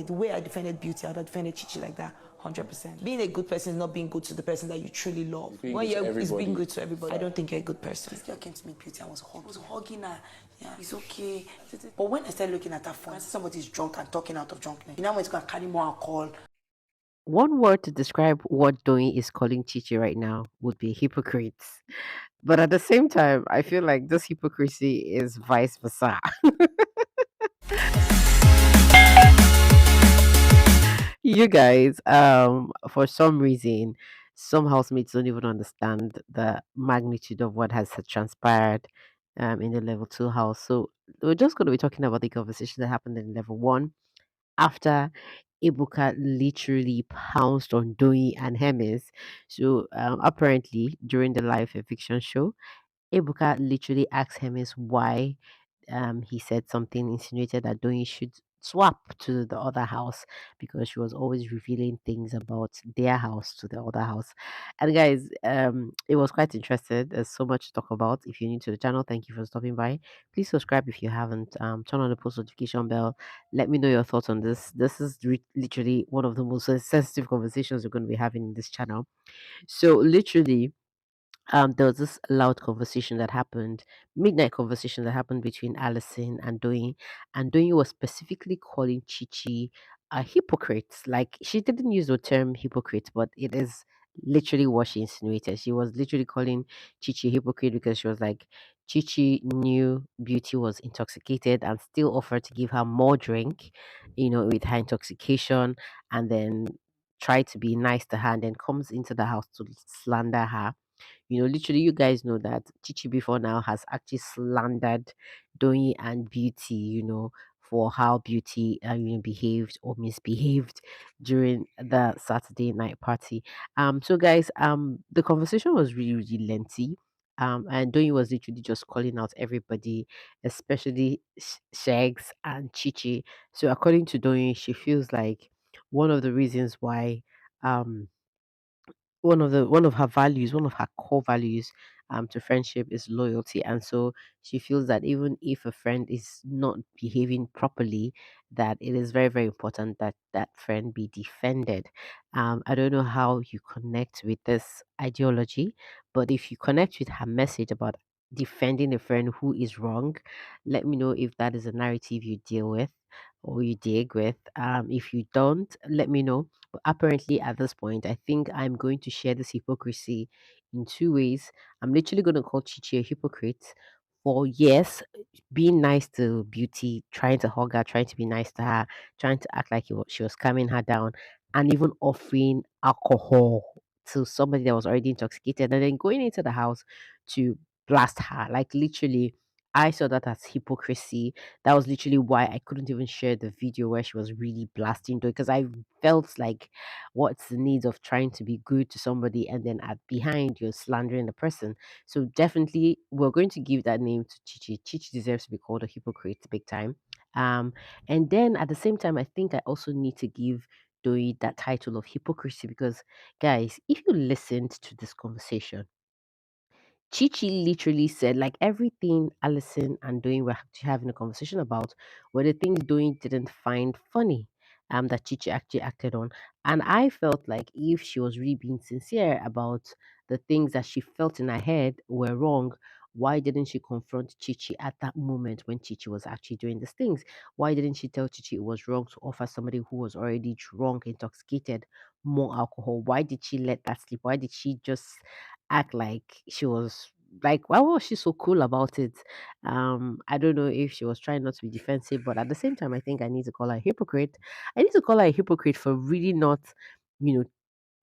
the way I defended Beauty, I would have defended Chichi like that. 100%. Being a good person is not being good to the person that you truly love. When it's being good to everybody. I don't think you're a good person. This girl came to meet Beauty and was hugging her. Yeah, it's okay. But when I started looking at her phone, I see somebody's drunk and talking out of drunkenness. You know when it's going to carry more alcohol. One word to describe what Doyin is calling Chichi right now would be hypocrites. But at the same time, I feel like this hypocrisy is vice versa. You guys, for some reason, some housemates don't even understand the magnitude of what has transpired in the level two house. So we're just going to be talking about the conversation that happened in level one after Ibuka literally pounced on Doi and Hermes. So apparently during the live eviction show, Ibuka literally asked Hermes why he said something, insinuated that Doyin should swap to the other house because she was always revealing things about their house to the other house. And guys, it was quite interesting. There's so much to talk about. If you're new to the channel, thank you for stopping by. Please subscribe if you haven't. Turn on the post notification bell. Let me know your thoughts on this. This is literally one of the most sensitive conversations we're going to be having in this channel. So literally there was this loud conversation that happened, midnight conversation that happened between Allison and Doyin was specifically calling Chichi a hypocrite. Like she didn't use the term hypocrite, but it is literally what she insinuated. She was literally calling Chichi a hypocrite because she was like, Chichi knew Beauty was intoxicated and still offered to give her more drink, with her intoxication, and then tried to be nice to her, and then comes into the house to slander her. Literally, you guys know that Chichi before now has actually slandered Doyi and Beauty, for how Beauty, behaved or misbehaved during the Saturday night party. So guys, the conversation was really, really lengthy. And Doyi was literally just calling out everybody, especially Sheggz and Chichi. So according to Doyi, she feels like one of the reasons why um one of her values, one of her core values to friendship is loyalty. And so she feels that even if a friend is not behaving properly, that it is very, very important that that friend be defended. I don't know how you connect with this ideology, but if you connect with her message about defending a friend who is wrong, let me know if that is a narrative you deal with or you dig with. If you don't, let me know. But apparently, at this point, I think I'm going to share this hypocrisy in two ways. I'm literally going to call Chichi a hypocrite for, yes, being nice to Beauty, trying to hug her, trying to be nice to her, trying to act like she was calming her down, and even offering alcohol to somebody that was already intoxicated, and then going into the house to blast her. Like, literally, I saw that as hypocrisy. That was literally why I couldn't even share the video where she was really blasting Doy, because I felt like, what's the need of trying to be good to somebody and then at behind you're slandering the person? So definitely we're going to give that name to Chichi. Chichi deserves to be called a hypocrite big time. Um and then at the same time, I think I also need to give Doy that title of hypocrisy because, guys, if you listened to this conversation, Chichi literally said, like, everything Allison and Doing were actually having a conversation about were the things Doing didn't find funny, that Chichi actually acted on. And I felt like if she was really being sincere about the things that she felt in her head were wrong, why didn't she confront Chichi at that moment when Chichi was actually doing these things? Why didn't she tell Chichi it was wrong to offer somebody who was already drunk, intoxicated, more alcohol? Why did she let that slip? Why did she just act like she was, like, why was she so cool about it? I don't know if she was trying not to be defensive, but at the same time, I think I need to call her a hypocrite. I need to call her a hypocrite for really not, you know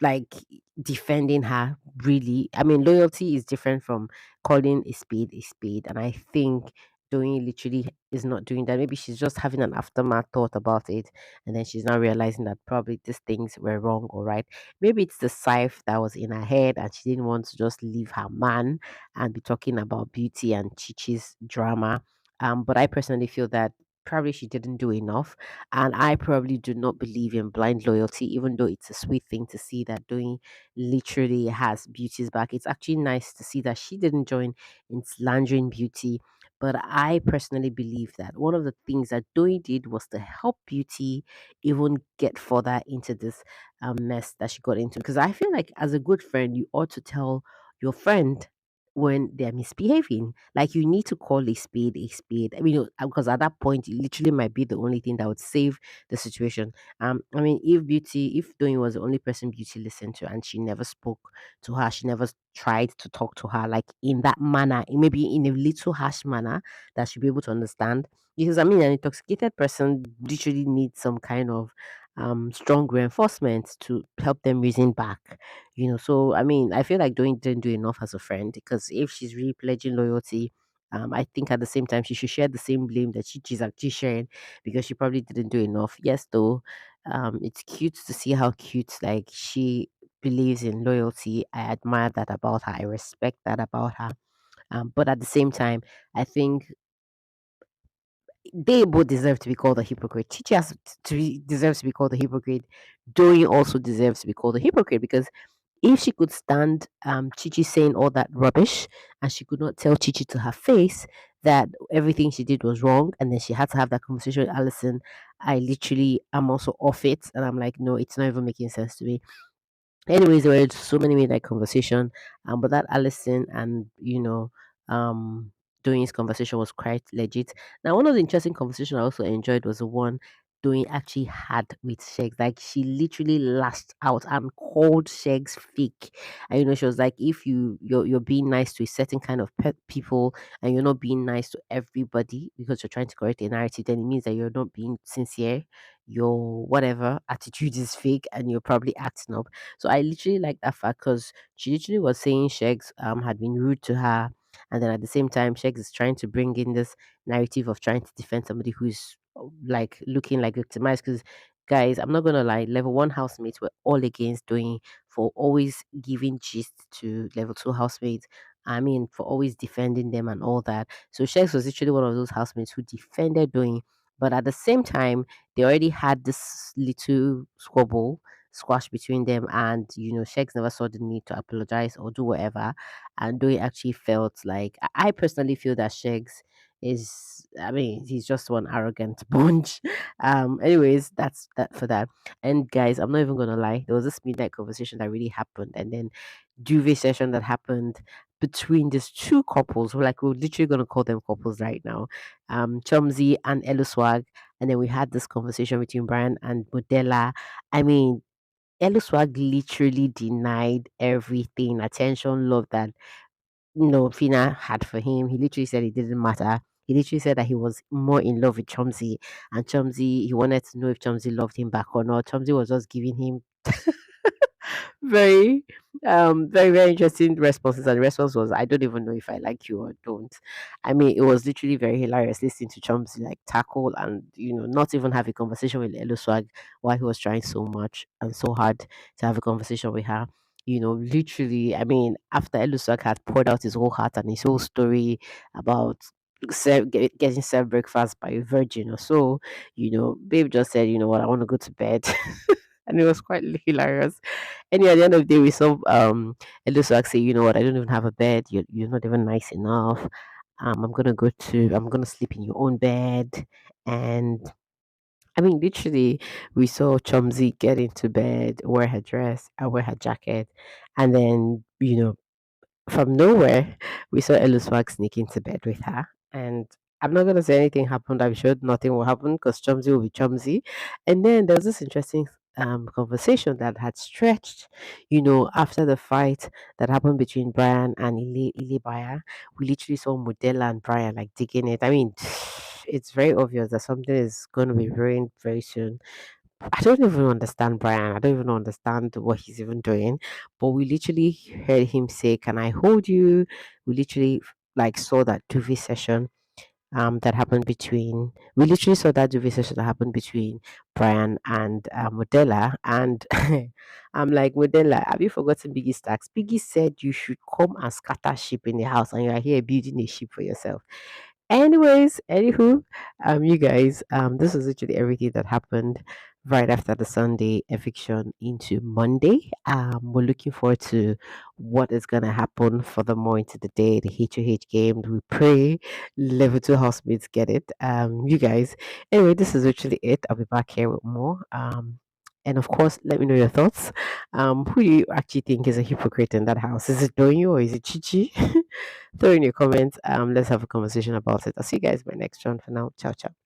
like, defending her. Really, I mean, loyalty is different from calling a spade, and I think Doing literally is not doing that. Maybe she's just having an aftermath thought about it, and then she's now realizing that probably these things were wrong or right. Maybe it's the scythe that was in her head, and she didn't want to just leave her man and be talking about Beauty and Chichi's drama. But I personally feel that probably she didn't do enough, and I probably do not believe in blind loyalty, even though it's a sweet thing to see that Doing literally has Beauty's back. It's actually nice to see that she didn't join in slandering Beauty, But I personally believe that one of the things that Doyin did was to help Beauty even get further into this mess that she got into. Because I feel like, as a good friend, you ought to tell your friend when they're misbehaving. Like, you need to call a spade a spade. I mean, because at that point, it literally might be the only thing that would save the situation. I mean, if Doyin was the only person Beauty listened to and she never spoke to her, she never tried to talk to her like in that manner, maybe in a little harsh manner that she'll be able to understand. Because I mean, an intoxicated person literally needs some kind of strong reinforcement to help them reason back. So I mean, I feel like Doing didn't do enough as a friend, because if she's really pledging loyalty, I think at the same time she should share the same blame that she's actually sharing, because she probably didn't do enough. Yes, though, it's cute to see how cute, like, she believes in loyalty. I admire that about her. I respect that about her. But at the same time, I think they both deserve to be called a hypocrite. Chichi deserves to be called a hypocrite. Doi also deserves to be called a hypocrite, because if she could stand Chichi saying all that rubbish, and she could not tell Chichi to her face that everything she did was wrong, and then she had to have that conversation with Allison, I literally am also off it, and I'm like, no, it's not even making sense to me. Anyways, there were so many midnight conversation, but that Allison and Doing's conversation was quite legit. Now, one of the interesting conversation I also enjoyed was the one Doing actually had with Sheggz. Like, she literally lashed out and called Sheggz fake. And she was like, if you're being nice to a certain kind of people, and you're not being nice to everybody because you're trying to correct a narrative, then it means that you're not being sincere. Your whatever attitude is fake, and you're probably acting up. So I literally like that fact, because she literally was saying Sheggz had been rude to her, and then at the same time, Sheggz is trying to bring in this narrative of trying to defend somebody who's like looking like victimized. Because, guys, I'm not gonna lie, level one housemates were all against Doing for always giving gist to level two housemates. I mean, for always defending them and all that. So Sheggz was literally one of those housemates who defended Doing, but at the same time, they already had this little squabble squash between them, and Sheggz never saw the need to apologize or do whatever. And Doi actually felt like, I personally feel that Sheggz is, I mean, he's just one arrogant bunch. Anyways, that's that for that. And guys, I'm not even gonna lie, there was this midnight conversation that really happened, and then duvet session that happened between these two couples. We're literally gonna call them couples right now. Chomzy and Eloswag. And then we had this conversation between Brian and Modella. I mean, Eloswag literally denied everything, attention, love that Fina had for him. He literally said it didn't matter. He literally said that he was more in love with Chomzy, and Chomzy, he wanted to know if Chomzy loved him back or not. Chomzy was just giving him very very very interesting responses, and the response was, I don't even know if I like you or don't. I mean, it was literally very hilarious listening to Chomsy like tackle and not even have a conversation with Eloswag, while he was trying so much and so hard to have a conversation with her. Literally, I mean, after Eloswag had poured out his whole heart and his whole story about getting served breakfast by a virgin or so, Babe just said, you know what, I want to go to bed. And it was quite hilarious. Anyway, at the end of the day, we saw Eloswag say, you know what, I don't even have a bed. You're not even nice enough. I'm gonna sleep in your own bed. And I mean, literally, we saw Chomzy get into bed, wear her dress, and wear her jacket, and then from nowhere, we saw Eloswag sneak into bed with her. And I'm not going to say anything happened. I'm sure nothing will happen, because Chomzy will be Chomzy. And then there was this interesting conversation that had stretched, after the fight that happened between Brian and Ili Baya. We literally saw Modella and Brian like digging it. I mean, it's very obvious that something is going to be ruined very soon. I don't even understand Brian. I don't even understand what he's even doing. But we literally heard him say, "Can I hold you?" We literally like saw that duvet session that happened between. We literally saw that duvet session that happened between Brian and Modella. And I'm like, Modella, have you forgotten Biggie's tax? Biggie said you should come and scatter sheep in the house, and you are here building a sheep for yourself. Anyways, anywho, you guys, this was literally everything that happened right after the Sunday eviction into Monday. We're looking forward to what is going to happen furthermore into the day, the H2H game. We pray level 2 housemates get it. You guys, anyway, this is actually it. I'll be back here with more. And of course, let me know your thoughts. Who do you actually think is a hypocrite in that house? Is it Doyin or is it Chichi? Throw in your comments. Let's have a conversation about it. I'll see you guys by next one. For now, ciao, ciao.